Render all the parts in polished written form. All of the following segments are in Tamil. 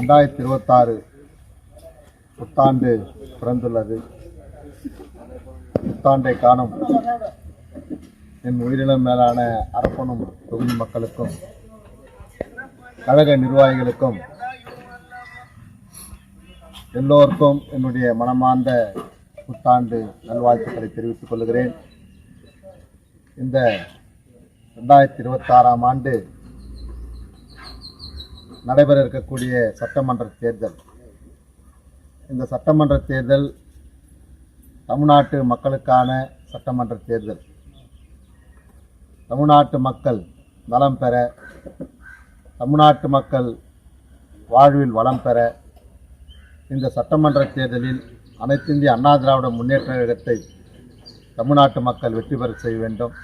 2026 புத்தாண்டு பிறந்துள்ளது. புத்தாண்டை காணும் என் உயிரினம் மேலான அரப்பனும் தொகுதி மக்களுக்கும் கழக நிர்வாகிகளுக்கும் எல்லோருக்கும் என்னுடைய மனமார்ந்த புத்தாண்டு நல்வாழ்த்துக்களை தெரிவித்துக் கொள்கிறேன். இந்த 2026ஆம் ஆண்டு நடைபெற இருக்கக்கூடிய சட்டமன்ற தேர்தல், இந்த சட்டமன்ற தேர்தல் தமிழ்நாட்டு மக்களுக்கான சட்டமன்ற தேர்தல். தமிழ்நாட்டு மக்கள் நலம் பெற, தமிழ்நாட்டு மக்கள் வாழ்வில் வளம் பெற இந்த சட்டமன்ற தேர்தலில் அனைத்து இந்திய அண்ணா திராவிட முன்னேற்ற கழகத்தை தமிழ்நாட்டு மக்கள் வெற்றி பெற செய்ய வேண்டும்.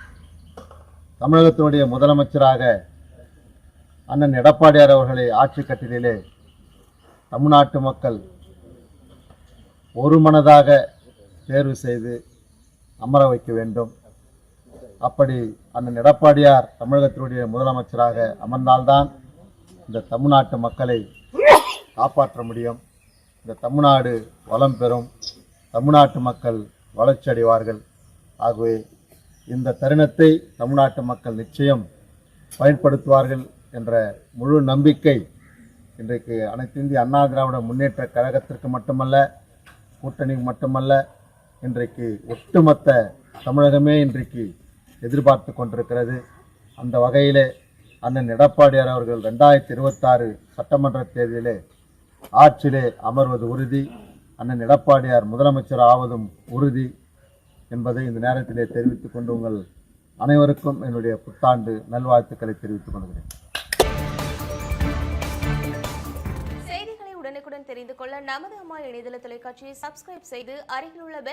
தமிழகத்தினுடைய முதலமைச்சராக அண்ணன் எடப்பாடியார் அவர்களை ஆட்சி கட்டிலே தமிழ்நாட்டு மக்கள் ஒருமனதாக தேர்வு செய்து அமர வைக்க வேண்டும். அப்படி அண்ணன் எடப்பாடியார் தமிழகத்தினுடைய முதலமைச்சராக அமர்ந்தால்தான் இந்த தமிழ்நாட்டு மக்களை காப்பாற்ற முடியும். இந்த தமிழ்நாடு வளம் பெறும், தமிழ்நாட்டு மக்கள் வளர்ச்சி அடைவார்கள். ஆகவே இந்த தருணத்தை தமிழ்நாட்டு மக்கள் நிச்சயம் பயன்படுத்துவார்கள் என்ற முழு நம்பிக்கை இன்றைக்கு அனைத்து இந்திய அண்ணா திராவிட முன்னேற்ற கழகத்திற்கு மட்டுமல்ல, கூட்டணிக்கு மட்டுமல்ல, இன்றைக்கு ஒட்டுமொத்த தமிழகமே இன்றைக்கு எதிர்பார்த்து கொண்டிருக்கிறது. அந்த வகையிலே அண்ணன் எடப்பாடியார் அவர்கள் 2026 சட்டமன்ற தேர்தலிலே ஆட்சியிலே அமர்வது உறுதி, அண்ணன் எடப்பாடியார் முதலமைச்சர் ஆவதும் உறுதி என்பதை இந்த நேரத்திலே தெரிவித்துக் கொண்டு உங்கள் அனைவருக்கும் என்னுடைய புத்தாண்டு நல்வாழ்த்துக்களை தெரிவித்துக் கொள்கிறேன். செய்திகளை உடனுக்குடன் தெரிந்து கொள்ள நமது அம்மா இணையதள தொலைக்காட்சியை சப்ஸ்கிரைப் செய்து அருகில் உள்ள